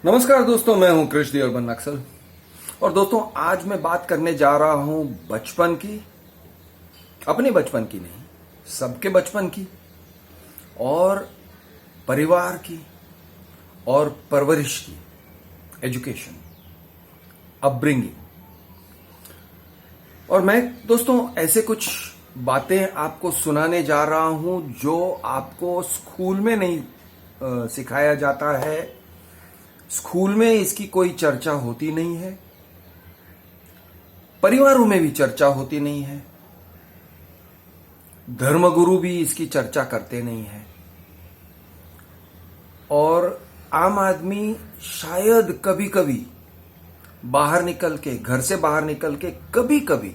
नमस्कार दोस्तों, मैं हूं कृष्ण अर्बन नक्सल। और दोस्तों, आज मैं बात करने जा रहा हूं बचपन की, अपने बचपन की नहीं, सबके बचपन की, और परिवार की, और परवरिश की, एजुकेशन, अपब्रिंगिंग। और मैं दोस्तों ऐसे कुछ बातें आपको सुनाने जा रहा हूं जो आपको स्कूल में नहीं सिखाया जाता है। स्कूल में इसकी कोई चर्चा होती नहीं है, परिवारों में भी चर्चा होती नहीं है, धर्मगुरु भी इसकी चर्चा करते नहीं है, और आम आदमी शायद कभी कभी बाहर निकल के, घर से बाहर निकल के कभी कभी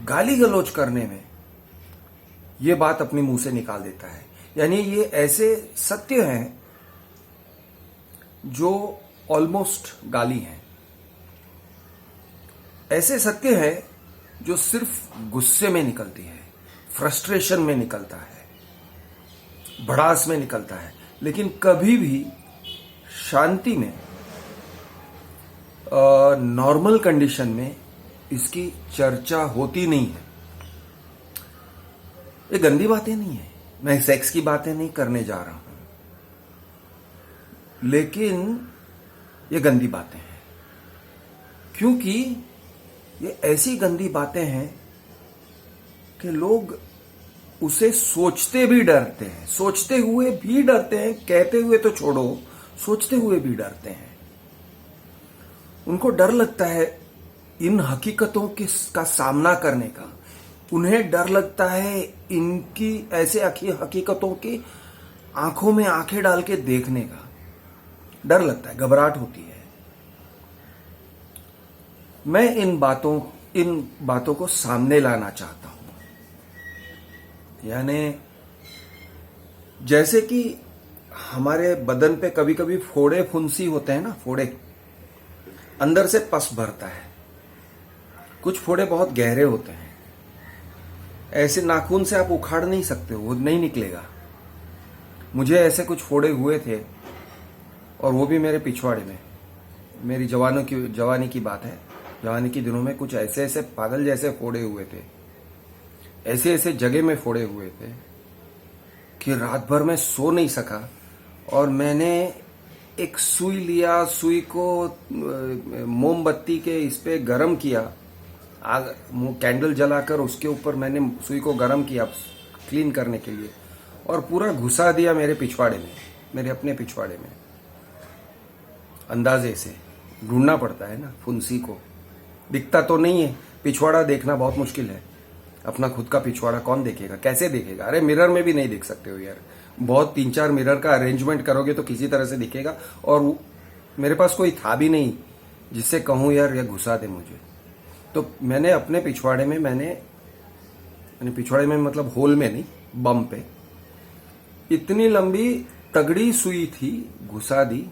गाली गलौज करने में ये बात अपने मुंह से निकाल देता है। यानी ये ऐसे सत्य हैं जो ऑलमोस्ट गाली हैं, ऐसे सत्य है जो सिर्फ गुस्से में निकलती है, फ्रस्ट्रेशन में निकलता है, भड़ास में निकलता है, लेकिन कभी भी शांति में, नॉर्मल कंडीशन में इसकी चर्चा होती नहीं है। ये गंदी बातें नहीं है, मैं सेक्स की बातें नहीं करने जा रहा हूं, लेकिन ये गंदी बातें हैं, क्योंकि ये ऐसी गंदी बातें हैं कि लोग उसे सोचते भी डरते हैं, सोचते हुए भी डरते हैं, कहते हुए तो छोड़ो, सोचते हुए भी डरते हैं। उनको डर लगता है इन हकीकतों का सामना करने का। उन्हें डर लगता है इनकी ऐसे हकीकतों की आंखों में आंखें डाल के देखने का डर लगता है, घबराहट होती है। मैं इन बातों को सामने लाना चाहता हूं। यानी जैसे कि हमारे बदन पे कभी कभी फोड़े फुंसी होते हैं ना, फोड़े, अंदर से पस भरता है। कुछ फोड़े बहुत गहरे होते हैं, ऐसे नाखून से आप उखाड़ नहीं सकते, वो नहीं निकलेगा। मुझे ऐसे कुछ फोड़े हुए थे, और वो भी मेरे पिछवाड़े में। मेरी जवानी की बात है। जवानी के दिनों में कुछ ऐसे ऐसे पागल जैसे फोड़े हुए थे, ऐसे ऐसे जगह में फोड़े हुए थे कि रात भर में सो नहीं सका। और मैंने एक सुई लिया, सुई को मोमबत्ती के इस पे गरम किया, आग कैंडल जलाकर उसके ऊपर मैंने सुई को गरम किया क्लीन करने के लिए, और पूरा घुसा दिया मेरे पिछवाड़े में, मेरे अपने पिछवाड़े में। अंदाजे से ढूंढना पड़ता है ना फुंसी को, दिखता तो नहीं है। पिछवाड़ा देखना बहुत मुश्किल है। अपना खुद का पिछवाड़ा कौन देखेगा, कैसे देखेगा? अरे मिरर में भी नहीं देख सकते हो यार। बहुत 3-4 मिरर का अरेंजमेंट करोगे तो किसी तरह से दिखेगा। और मेरे पास कोई था भी नहीं जिससे कहूं यार यह घुसा दे मुझे। तो मैंने अपने पिछवाड़े में, पिछवाड़े में मतलब होल में नहीं, बम पे इतनी लंबी तगड़ी सुई थी, घुसा दी,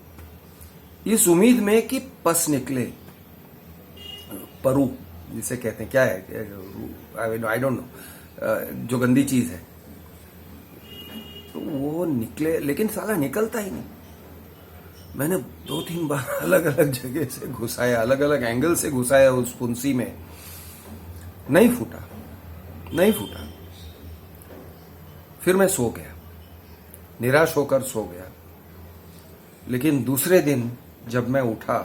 इस उम्मीद में कि पस निकले, परू जिसे कहते हैं, क्या है, आई डोंट नो, जो गंदी चीज है, तो वो निकले। लेकिन साला निकलता ही नहीं। मैंने 2-3 बार अलग अलग जगह से घुसाया, अलग अलग एंगल से घुसाया उस फुंसी में, नहीं फूटा। फिर मैं सो गया, निराश होकर सो गया। लेकिन दूसरे दिन जब मैं उठा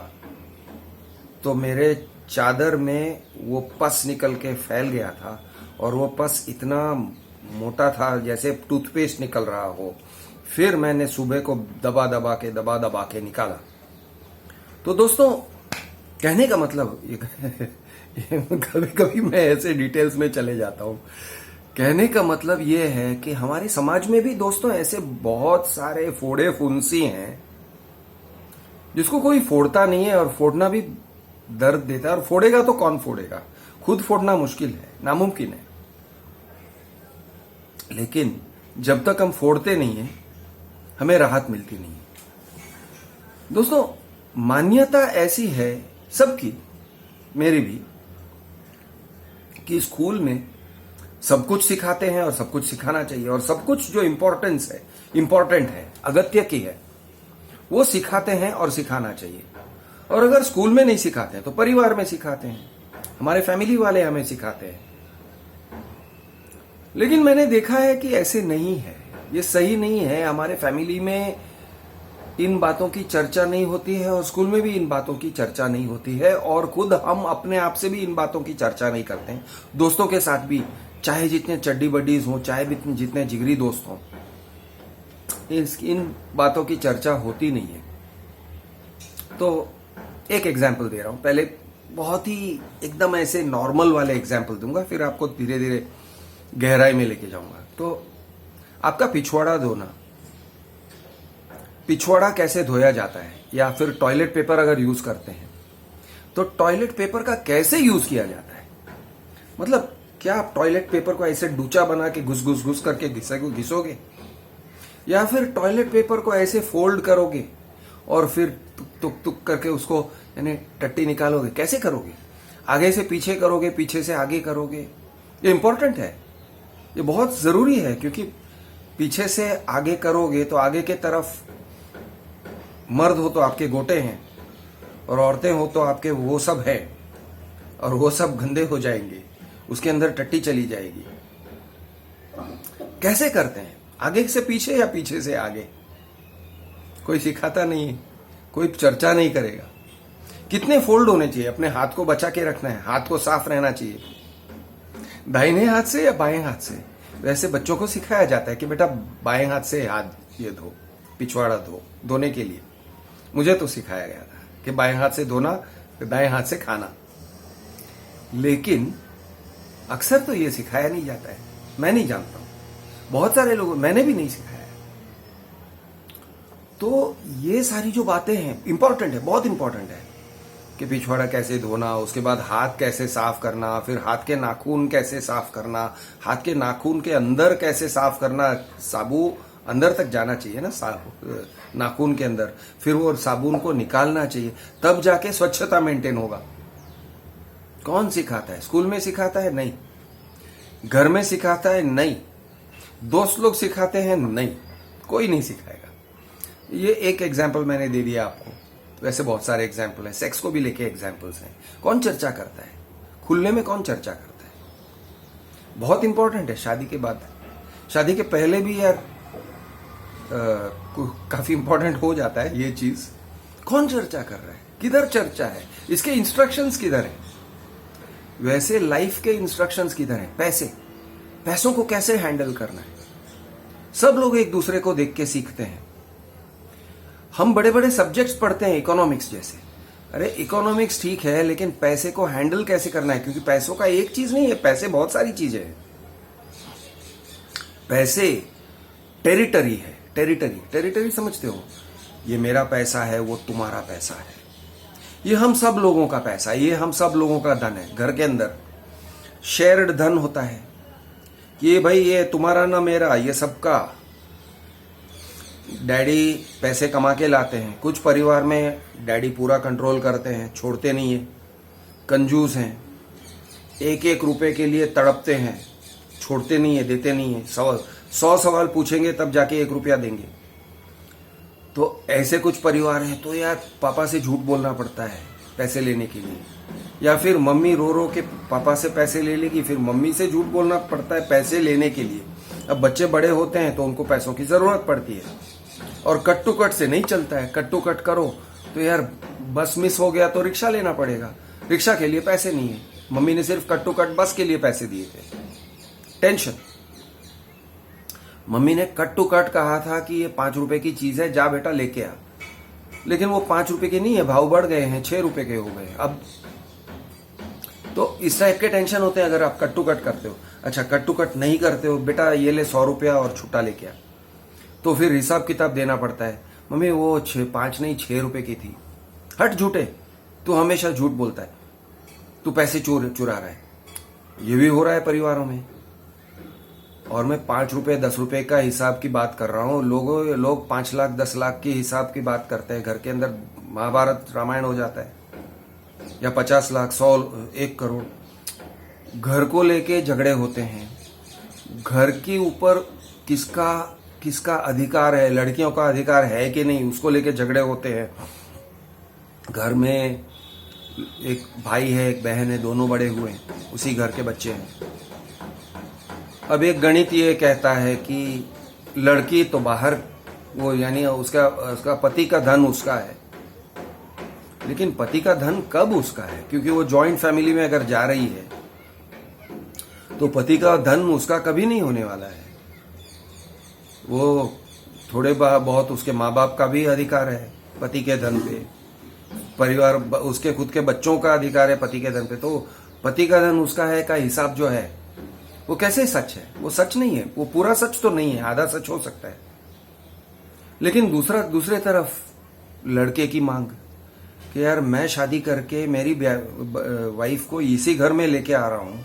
तो मेरे चादर में वो पस निकल के फैल गया था, और वो पस इतना मोटा था जैसे टूथपेस्ट निकल रहा हो। फिर मैंने सुबह को दबा दबा के निकाला। तो दोस्तों, कहने का मतलब कभी कभी मैं ऐसे डिटेल्स में चले जाता हूं। कहने का मतलब ये है कि हमारे समाज में भी दोस्तों ऐसे बहुत सारे फोड़े फुंसी हैं जिसको कोई फोड़ता नहीं है, और फोड़ना भी दर्द देता है। और फोड़ेगा तो कौन फोड़ेगा? खुद फोड़ना मुश्किल है, नामुमकिन है। लेकिन जब तक हम फोड़ते नहीं है, हमें राहत मिलती नहीं है। दोस्तों, मान्यता ऐसी है सबकी, मेरी भी, कि स्कूल में सब कुछ सिखाते हैं और सब कुछ सिखाना चाहिए, और सब कुछ जो इंपॉर्टेंट है, अगत्य की है, वो सिखाते हैं और सिखाना चाहिए। और अगर स्कूल में नहीं सिखाते हैं तो परिवार में सिखाते हैं, हमारे फैमिली वाले हमें सिखाते हैं। लेकिन मैंने देखा है कि ऐसे नहीं है, ये सही नहीं है। हमारे फैमिली में इन बातों की चर्चा नहीं होती है और स्कूल में भी इन बातों की चर्चा नहीं होती है, और खुद हम अपने आप से भी इन बातों की चर्चा नहीं करते हैं। दोस्तों के साथ भी, चाहे जितने चड्डी बड्डीज हों, चाहे जितने जिगरी दोस्त हों, इन बातों की चर्चा होती नहीं है। तो एक एग्जाम्पल दे रहा हूं, पहले बहुत ही एकदम ऐसे नॉर्मल वाले एग्जाम्पल दूंगा, फिर आपको धीरे धीरे गहराई में लेके जाऊंगा। तो आपका पिछवाड़ा धोना, पिछवाड़ा कैसे धोया जाता है, या फिर टॉयलेट पेपर अगर यूज करते हैं तो टॉयलेट पेपर का कैसे यूज किया जाता है। मतलब क्या आप टॉयलेट पेपर को ऐसे डूचा बना के घुस घुस घुस करके घिसोगे, या फिर टॉयलेट पेपर को ऐसे फोल्ड करोगे और फिर तुक तुक करके उसको यानी टट्टी निकालोगे, कैसे करोगे? आगे से पीछे करोगे, पीछे से आगे करोगे? ये इंपॉर्टेंट है, ये बहुत जरूरी है, क्योंकि पीछे से आगे करोगे तो आगे के तरफ मर्द हो तो आपके गोटे हैं, और औरतें हो तो आपके वो सब है, और वो सब गंदे हो जाएंगे, उसके अंदर टट्टी चली जाएगी। कैसे करते हैं? आगे से पीछे या पीछे से आगे? कोई सिखाता नहीं है, कोई चर्चा नहीं करेगा। कितने फोल्ड होने चाहिए? अपने हाथ को बचा के रखना है, हाथ को साफ रहना चाहिए, दाहिने हाथ से या बाएं हाथ से। वैसे बच्चों को सिखाया जाता है कि बेटा बाएं हाथ से हाथ ये धो, पिछवाड़ा धोने के लिए। मुझे तो सिखाया गया था कि बाएं हाथ से धोना, दाएं हाथ से खाना। लेकिन अक्सर तो ये सिखाया नहीं जाता है, मैं नहीं जानता हूं, बहुत सारे लोगों, मैंने भी नहीं सिखाया। तो ये सारी जो बातें हैं इंपॉर्टेंट है, बहुत इंपॉर्टेंट है कि पिछवाड़ा कैसे धोना, उसके बाद हाथ कैसे साफ करना, फिर हाथ के नाखून कैसे साफ करना, हाथ के नाखून के अंदर कैसे साफ करना, साबुन अंदर तक जाना चाहिए ना नाखून के अंदर, फिर वो साबुन को निकालना चाहिए, तब जाके स्वच्छता मेंटेन होगा। कौन सिखाता है? स्कूल में सिखाता है? नहीं। घर में सिखाता है? नहीं। दोस्त लोग सिखाते हैं? नहीं, कोई नहीं सिखाएगा। ये एक एग्जाम्पल मैंने दे दिया आपको, वैसे बहुत सारे एग्जाम्पल हैं, सेक्स को भी लेके एग्जाम्पल्स हैं। कौन चर्चा करता है? खुलने में कौन चर्चा करता है? बहुत इंपॉर्टेंट है। शादी के बाद, शादी के पहले भी यार काफी इंपॉर्टेंट हो जाता है ये चीज। कौन चर्चा कर रहा है? किधर चर्चा है? इसके इंस्ट्रक्शंस किधर है? वैसे लाइफ के इंस्ट्रक्शंस किधर है? पैसों को कैसे हैंडल करना है? सब लोग एक दूसरे को देख के सीखते हैं। हम बड़े बड़े सब्जेक्ट्स पढ़ते हैं, इकोनॉमिक्स जैसे। अरे इकोनॉमिक्स ठीक है, लेकिन पैसे को हैंडल कैसे करना है? क्योंकि पैसों का एक चीज नहीं है, पैसे बहुत सारी चीजें हैं। पैसे टेरिटरी है, टेरिटरी समझते हो? ये मेरा पैसा है, वो तुम्हारा पैसा है, ये हम सब लोगों का पैसा है, ये हम सब लोगों का धन है। घर के अंदर शेयर्ड धन होता है, ये भाई ये तुम्हारा ना मेरा, ये सबका। डैडी पैसे कमा के लाते हैं, कुछ परिवार में डैडी पूरा कंट्रोल करते हैं, छोड़ते नहीं है, कंजूस हैं, एक एक रुपए के लिए तड़पते हैं, छोड़ते नहीं है, देते नहीं है, 100 सवाल पूछेंगे तब जाके 1 रुपया देंगे। तो ऐसे कुछ परिवार हैं, तो यार पापा से झूठ बोलना पड़ता है पैसे लेने के लिए, या फिर मम्मी रो रो के पापा से पैसे ले लेगी, फिर मम्मी से झूठ बोलना पड़ता है पैसे लेने के लिए। अब बच्चे बड़े होते हैं तो उनको पैसों की जरूरत पड़ती है, और कट टू कट से नहीं चलता है। कट टू कट करो तो यार बस मिस हो गया तो रिक्शा लेना पड़ेगा, रिक्शा के लिए पैसे नहीं है, मम्मी ने सिर्फ कट टू कट बस के लिए पैसे दिए थे। टेंशन। मम्मी ने कट टू कट कहा था कि ये 5 रुपए की चीज है, जा बेटा लेके आ, लेकिन वो 5 रुपए की नहीं है, भाव बढ़ गए हैं, 6 रुपए के हो गए अब। तो इस टाइप के टेंशन होते हैं अगर आप कट टू कट करते हो। अच्छा कट टू कट नहीं करते हो, बेटा ये ले 100 रुपया और छुट्टा लेके आ, तो फिर हिसाब किताब देना पड़ता है। मम्मी वो 5 नहीं 6 रुपए की थी। हट झूठे, तू हमेशा झूठ बोलता है, तू पैसे चुरा रहा है। ये भी हो रहा है परिवारों में। और मैं 5 रुपए 10 रुपए का हिसाब की बात कर रहा हूं। लोग 5 लाख 10 लाख की हिसाब की बात करते हैं। घर के अंदर महाभारत रामायण हो जाता है, या 50 लाख 100 1 करोड़। घर को लेके झगड़े होते हैं, घर के ऊपर किसका किसका अधिकार है, लड़कियों का अधिकार है कि नहीं, उसको लेके झगड़े होते हैं। घर में एक भाई है, एक बहन है, दोनों बड़े हुए हैं, उसी घर के बच्चे हैं। अब एक गणित ये कहता है कि लड़की तो बाहर, वो यानी उसका पति का धन उसका है, लेकिन पति का धन कब उसका है? क्योंकि वो जॉइंट फैमिली में अगर जा रही है तो पति का धन उसका कभी नहीं होने वाला है। वो थोड़े बहुत उसके माँ बाप का भी अधिकार है पति के धन पे, परिवार, उसके खुद के बच्चों का अधिकार है पति के धन पे। तो पति का धन उसका है का हिसाब जो है वो कैसे सच है? वो सच नहीं है, वो पूरा सच तो नहीं है, आधा सच हो सकता है। लेकिन दूसरे तरफ लड़के की मांग कि यार मैं शादी करके मेरी वाइफ को इसी घर में लेके आ रहा हूं,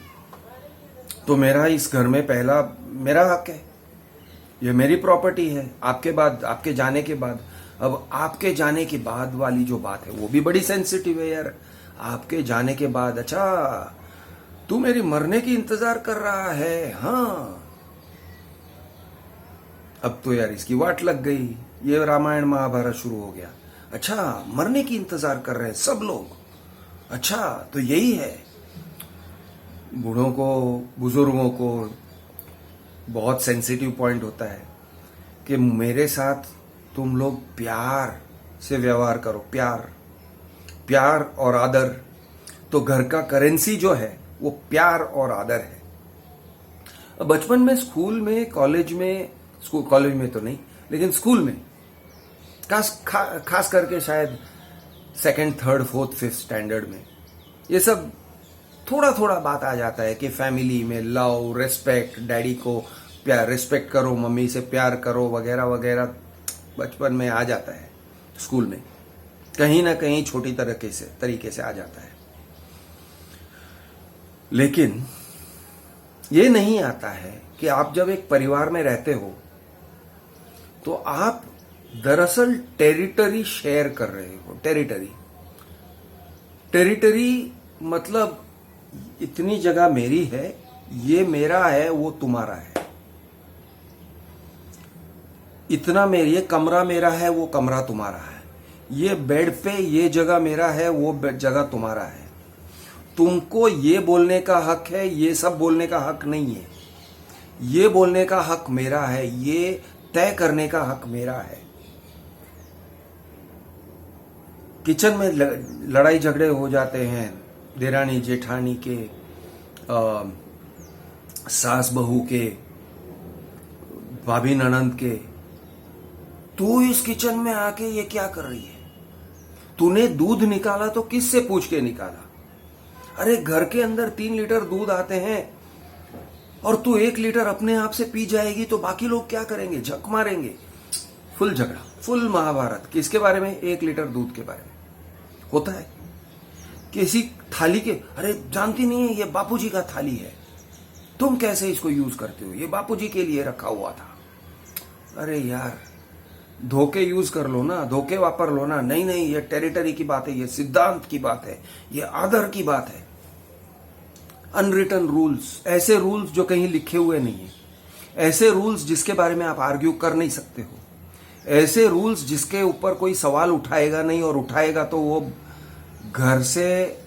तो मेरा इस घर में पहला मेरा हक है, ये मेरी प्रॉपर्टी है। आपके जाने के बाद, अब आपके जाने के बाद वाली जो बात है वो भी बड़ी सेंसिटिव है यार। आपके जाने के बाद, अच्छा तू मेरी मरने की इंतजार कर रहा है? हाँ, अब तो यार इसकी वाट लग गई, ये रामायण महाभारत शुरू हो गया। अच्छा, मरने की इंतजार कर रहे हैं सब लोग, अच्छा तो यही है। बूढ़ों को, बुजुर्गों को बहुत सेंसिटिव पॉइंट होता है कि मेरे साथ तुम लोग प्यार से व्यवहार करो, प्यार और आदर। तो घर का करेंसी जो है वो प्यार और आदर है। बचपन में, स्कूल में, कॉलेज में तो नहीं, लेकिन स्कूल में खास करके शायद second, third, fourth, fifth standard में ये सब थोड़ा बात आ जाता है कि फैमिली में लव, रिस्पेक्ट, डैडी को प्यार, रिस्पेक्ट करो, मम्मी से प्यार करो, वगैरह वगैरह बचपन में आ जाता है। स्कूल में कहीं ना कहीं छोटी तरीके से आ जाता है, लेकिन ये नहीं आता है कि आप जब एक परिवार में रहते हो तो आप दरअसल टेरिटरी शेयर कर रहे हो। टेरिटरी मतलब इतनी जगह मेरी है, ये मेरा है, वो तुम्हारा है। इतना ये कमरा मेरा है, वो कमरा तुम्हारा है। ये बेड पे ये जगह मेरा है, वो जगह तुम्हारा है। तुमको ये बोलने का हक है, ये सब बोलने का हक नहीं है। ये बोलने का हक मेरा है, ये तय करने का हक मेरा है। किचन में लड़ाई झगड़े हो जाते हैं, देरानी जेठानी के, सास बहू के, भाभी ननंद के। तू इस किचन में आके ये क्या कर रही है? तूने दूध निकाला तो किससे पूछ के निकाला? अरे घर के अंदर 3 लीटर दूध आते हैं और तू 1 लीटर अपने आप से पी जाएगी तो बाकी लोग क्या करेंगे? झक मारेंगे। फुल झगड़ा, फुल महाभारत। किसके बारे में? 1 लीटर दूध के बारे में होता है। किसी थाली के, अरे जानती नहीं है ये बापूजी का थाली है, तुम कैसे इसको यूज करते हो? ये बापूजी के लिए रखा हुआ था। अरे यार, धोखे यूज कर लो ना, धोखे वापर लो ना। नहीं, ये टेरिटरी की बात है, ये सिद्धांत की बात है, ये आदर की बात है। अनरिटन रूल्स, ऐसे रूल्स जो कहीं लिखे हुए नहीं है, ऐसे रूल्स जिसके बारे में आप आर्ग्यू कर नहीं सकते हो, ऐसे रूल्स जिसके ऊपर कोई सवाल उठाएगा नहीं, और उठाएगा तो वो घर से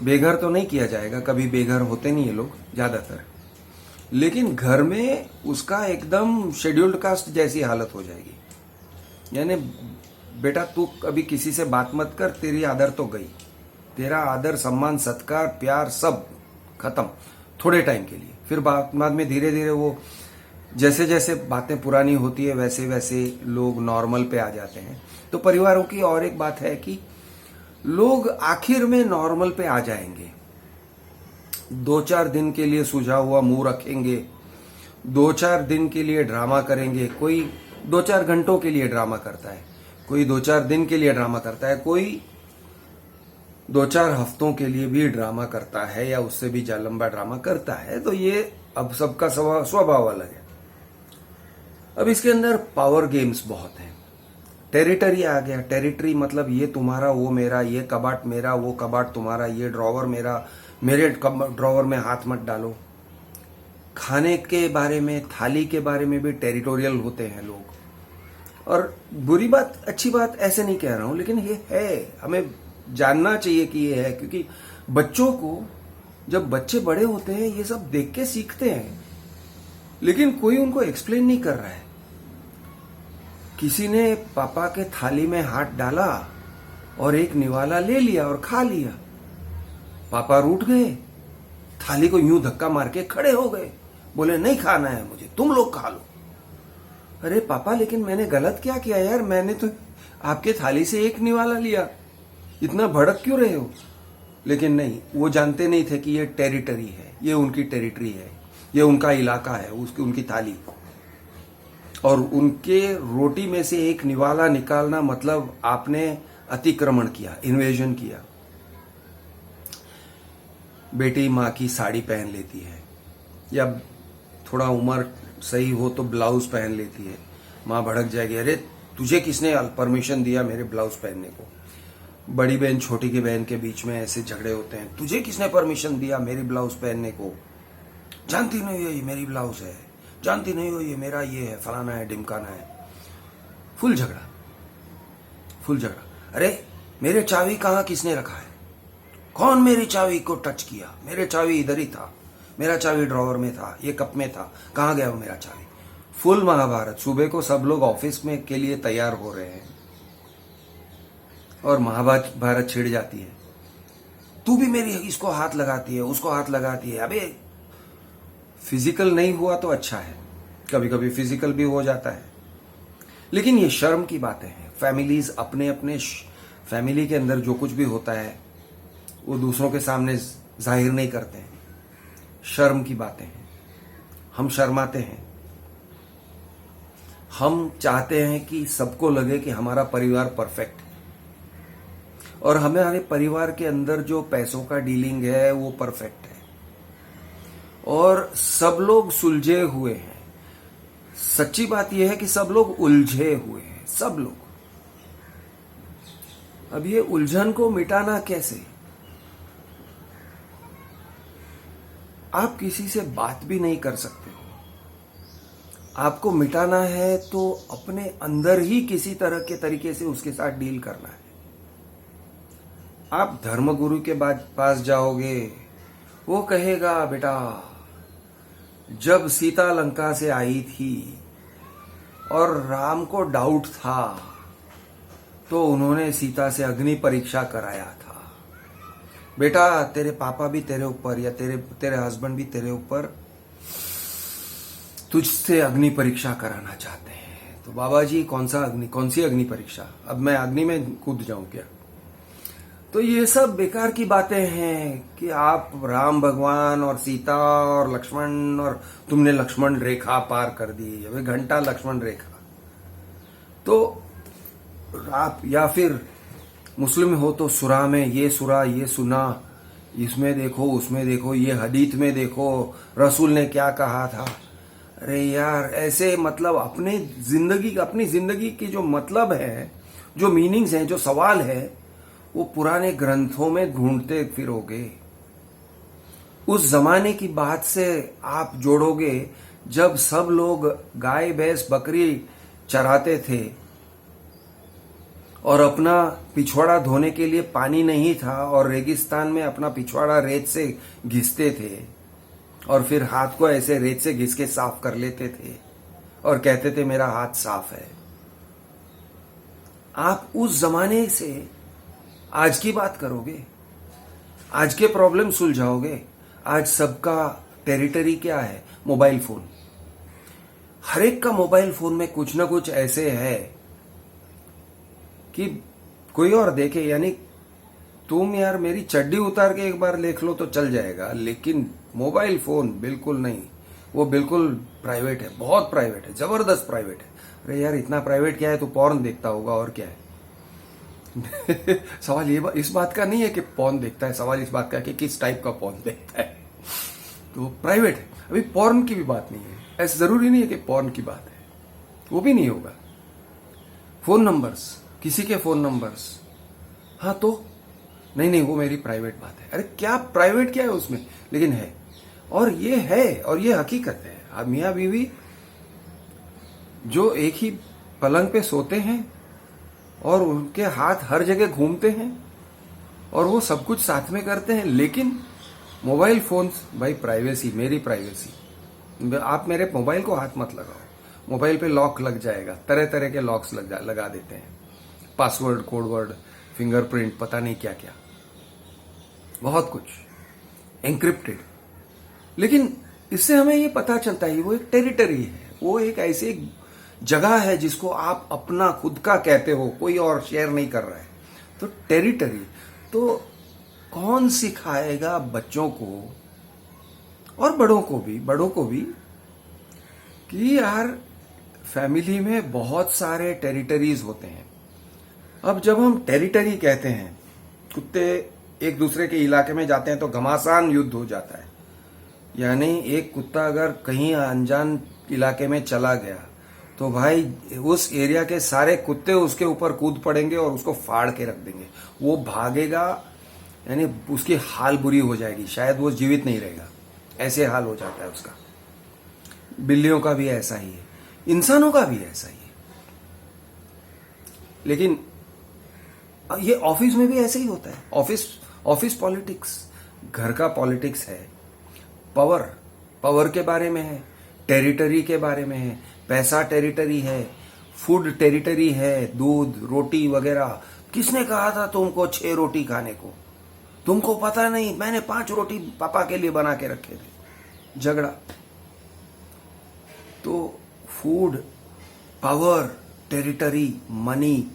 बेघर तो नहीं किया जाएगा, कभी बेघर होते नहीं है लोग ज्यादातर, लेकिन घर में उसका एकदम शेड्यूल्ड कास्ट जैसी हालत हो जाएगी। यानी बेटा तू कभी किसी से बात मत कर, तेरी आदर तो गई, तेरा आदर, सम्मान, सत्कार, प्यार सब खत्म थोड़े टाइम के लिए। फिर बाद में धीरे धीरे वो जैसे जैसे बातें पुरानी होती है वैसे वैसे लोग नॉर्मल पे आ जाते हैं। तो परिवारों की और एक बात है कि लोग आखिर में नॉर्मल पे आ जाएंगे। 2-4 दिन के लिए सूझा हुआ मुंह रखेंगे, 2-4 दिन के लिए ड्रामा करेंगे। कोई 2-4 घंटों के लिए ड्रामा करता है, कोई 2-4 दिन के लिए ड्रामा करता है, कोई 2-4 हफ्तों के लिए भी ड्रामा करता है, या उससे भी लंबा ड्रामा करता है। तो ये अब सबका स्वभाव अलग है। अब इसके अंदर पावर गेम्स बहुत हैं। टेरिटरी आ गया। टेरिटरी मतलब ये तुम्हारा, वो मेरा, ये कबाट मेरा, वो कबाट तुम्हारा, ये ड्रॉवर मेरा, मेरे ड्रॉवर में हाथ मत डालो। खाने के बारे में, थाली के बारे में भी टेरिटोरियल होते हैं लोग। और बुरी बात, अच्छी बात ऐसे नहीं कह रहा हूं, लेकिन ये है, हमें जानना चाहिए कि ये है, क्योंकि बच्चों को, जब बच्चे बड़े होते हैं ये सब देख के सीखते हैं, लेकिन कोई उनको एक्सप्लेन नहीं कर रहा है। किसी ने पापा के थाली में हाथ डाला और एक निवाला ले लिया और खा लिया। पापा रूठ गए, थाली को यूं धक्का मार के खड़े हो गए, बोले नहीं खाना है मुझे, तुम लोग खा लो। अरे पापा, लेकिन मैंने गलत क्या किया यार, मैंने तो आपके थाली से एक निवाला लिया, इतना भड़क क्यों रहे हो? लेकिन नहीं, वो जानते नहीं थे कि ये टेरिटरी है, ये उनकी टेरिटरी है, ये उनका इलाका है, उनकी थाली। और उनके रोटी में से एक निवाला निकालना मतलब आपने अतिक्रमण किया, इन्वेजन किया। बेटी माँ की साड़ी पहन लेती है, या थोड़ा उम्र सही हो तो ब्लाउज पहन लेती है, माँ भड़क जाएगी, अरे तुझे किसने परमिशन दिया मेरे ब्लाउज पहनने को? बड़ी बहन छोटी की बहन के बीच में ऐसे झगड़े होते हैं, तुझे किसने परमिशन दिया मेरी ब्लाउज पहनने को? जानती नहीं हो ये मेरी ब्लाउज है, जानती नहीं हो ये मेरा ये है, फलाना है, ढिमकाना है। फुल झगड़ा, फुल झगड़ा। अरे मेरे चाबी कहाँ किसने रखा है? कौन मेरी चाबी को टच किया? मेरे चाबी इधर ही था, मेरा चाबी ड्रॉवर में था, ये कप में था, कहाँ गया वो मेरा चाबी? फुल महाभारत। सुबह को सब लोग ऑफिस में के लिए तैयार हो रहे हैं और महाभारत छिड़ जाती है। तू भी मेरी इसको हाथ लगाती है, उसको हाथ लगाती है। अबे फिजिकल नहीं हुआ तो अच्छा है, कभी कभी फिजिकल भी हो जाता है, लेकिन ये शर्म की बातें हैं। फैमिलीज अपने अपने फैमिली के अंदर जो कुछ भी होता है वो दूसरों के सामने जाहिर नहीं करते हैं। शर्म की बातें हैं, हम शर्माते हैं। हम चाहते हैं कि सबको लगे कि हमारा परिवार परफेक्ट है, और हमारे परिवार के अंदर जो पैसों का डीलिंग है वो परफेक्ट है, और सब लोग सुलझे हुए हैं। सच्ची बात यह है कि सब लोग उलझे हुए हैं, सब लोग। अब ये उलझन को मिटाना कैसे? आप किसी से बात भी नहीं कर सकते हो। आपको मिटाना है तो अपने अंदर ही किसी तरह के तरीके से उसके साथ डील करना है। आप धर्मगुरु के पास जाओगे, वो कहेगा बेटा जब सीता लंका से आई थी और राम को डाउट था तो उन्होंने सीता से अग्नि परीक्षा कराया था। बेटा तेरे पापा भी तेरे ऊपर, या तेरे हस्बैंड भी तेरे ऊपर तुझसे अग्नि परीक्षा कराना चाहते हैं। तो बाबा जी कौन सी अग्नि परीक्षा? अब मैं अग्नि में कूद जाऊं क्या? तो ये सब बेकार की बातें हैं कि आप राम भगवान और सीता और लक्ष्मण, और तुमने लक्ष्मण रेखा पार कर दी, अभी घंटा लक्ष्मण रेखा। तो आप, या फिर मुस्लिम हो तो सुरा में ये सुरा, ये सुना, इसमें देखो, उसमें देखो, ये हदीत में देखो, रसूल ने क्या कहा था। अरे यार ऐसे मतलब अपनी जिंदगी की जो मतलब है, जो मीनिंग्स हैं, जो सवाल है, वो पुराने ग्रंथों में ढूंढते फिरोगे। उस जमाने की बात से आप जोड़ोगे जब सब लोग गाय भैंस बकरी चराते थे और अपना पिछवाड़ा धोने के लिए पानी नहीं था, और रेगिस्तान में अपना पिछवाड़ा रेत से घिसते थे और फिर हाथ को ऐसे रेत से घिस के साफ कर लेते थे और कहते थे मेरा हाथ साफ है। आप उस जमाने से आज की बात करोगे, आज के प्रॉब्लम सुलझाओगे। आज सबका टेरिटरी क्या है? Mobile phone. हर एक का मोबाइल फोन में कुछ ना कुछ ऐसे है कि कोई और देखे, यानी तुम यार मेरी चड्डी उतार के एक बार देख लो तो चल जाएगा, लेकिन मोबाइल फोन बिल्कुल नहीं। वो बिल्कुल प्राइवेट है, बहुत प्राइवेट है, जबरदस्त प्राइवेट है। अरे यार इतना प्राइवेट क्या है? तो पॉर्न देखता होगा, और क्या है? सवाल ये इस बात का नहीं है कि पॉर्न देखता है, सवाल इस बात का है कि किस टाइप का पॉर्न देखता है। तो प्राइवेट है। अभी पॉर्न की भी बात नहीं है, ऐसा जरूरी नहीं है कि पॉर्न की बात है, वो भी नहीं होगा। फोन नंबर्स, किसी के फोन नंबर्स, हाँ तो नहीं वो मेरी प्राइवेट बात है। अरे क्या प्राइवेट क्या है उसमें? लेकिन है। और ये है, और ये हकीकत है। अब मियाँ बीवी जो एक ही पलंग पे सोते हैं और उनके हाथ हर जगह घूमते हैं और वो सब कुछ साथ में करते हैं, लेकिन मोबाइल फोन्स, भाई प्राइवेसी, मेरी प्राइवेसी, आप मेरे मोबाइल को हाथ मत लगाओ। मोबाइल पे लॉक लग जाएगा, तरह तरह के लॉक्स लगा देते हैं, पासवर्ड, कोडवर्ड, फिंगरप्रिंट, पता नहीं क्या क्या, बहुत कुछ एंक्रिप्टेड। लेकिन इससे हमें ये पता चलता है वो एक टेरिटरी है, वो एक ऐसी जगह है जिसको आप अपना खुद का कहते हो, कोई और शेयर नहीं कर रहा है। तो टेरिटरी, तो कौन सिखाएगा बच्चों को और बड़ों को भी कि यार फैमिली में बहुत सारे टेरिटरीज होते हैं। अब जब हम टेरिटरी कहते हैं, कुत्ते एक दूसरे के इलाके में जाते हैं तो घमासान युद्ध हो जाता है। यानी एक कुत्ता अगर कहीं अनजान इलाके में चला गया तो भाई उस एरिया के सारे कुत्ते उसके ऊपर कूद पड़ेंगे और उसको फाड़ के रख देंगे। वो भागेगा, यानी उसकी हाल बुरी हो जाएगी, शायद वो जीवित नहीं रहेगा, ऐसे हाल हो जाता है उसका। बिल्लियों का भी ऐसा ही है, इंसानों का भी ऐसा ही है। लेकिन ये ऑफिस में भी ऐसे ही होता है। ऑफिस पॉलिटिक्स, घर का पॉलिटिक्स है, पावर के बारे में है, टेरिटरी के बारे में है, पैसा टेरिटरी है, फूड टेरिटरी है, दूध, रोटी वगैरह। किसने कहा था तुमको 6 रोटी खाने को? तुमको पता नहीं, मैंने 5 रोटी पापा के लिए बना के रखे थे। झगड़ा। तो फूड, पावर, टेरिटरी, मनी,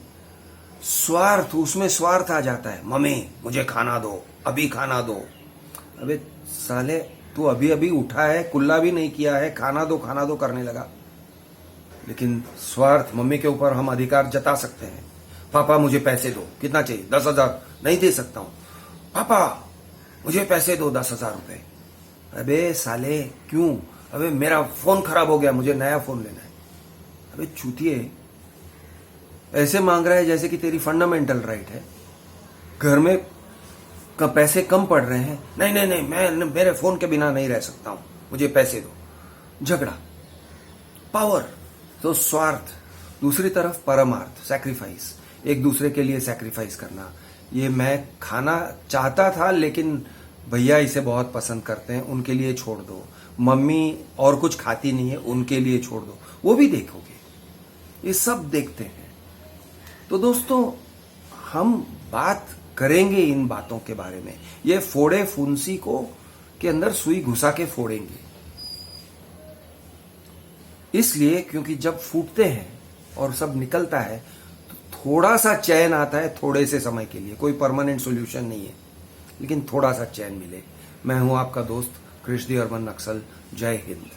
स्वार्थ, उसमें स्वार्थ आ जाता है। मम्मी मुझे खाना दो, अभी खाना दो। अबे साले, तू अभी अभी उठा है, कुल्ला भी नहीं किया है, खाना दो करने लगा। लेकिन स्वार्थ, मम्मी के ऊपर हम अधिकार जता सकते हैं। पापा मुझे पैसे दो, कितना चाहिए? 10,000। नहीं दे सकता हूं। पापा मुझे पैसे दो 10,000 रुपए। अबे साले क्यों? अबे मेरा फोन खराब हो गया, मुझे नया फोन लेना है। अबे चूतिए, ऐसे मांग रहा है जैसे कि तेरी फंडामेंटल राइट है। घर में पैसे कम पड़ रहे हैं, नहीं, मैं मेरे फोन के बिना नहीं रह सकता हूं, मुझे पैसे दो। झगड़ा। पावर तो स्वार्थ, दूसरी तरफ परमार्थ, सैक्रिफाइस, एक दूसरे के लिए सैक्रिफाइस करना। ये मैं खाना चाहता था लेकिन भैया इसे बहुत पसंद करते हैं, उनके लिए छोड़ दो। मम्मी और कुछ खाती नहीं है, उनके लिए छोड़ दो, वो भी देखोगे। ये सब देखते हैं। तो दोस्तों, हम बात करेंगे इन बातों के बारे में। ये फोड़े फुंसी को के अंदर सुई घुसा के फोड़ेंगे, इसलिए क्योंकि जब फूटते हैं और सब निकलता है तो थोड़ा सा चैन आता है, थोड़े से समय के लिए। कोई परमानेंट सॉल्यूशन नहीं है, लेकिन थोड़ा सा चैन मिले। मैं हूं आपका दोस्त कृष्ण अर्बन नक्सल। जय हिंद।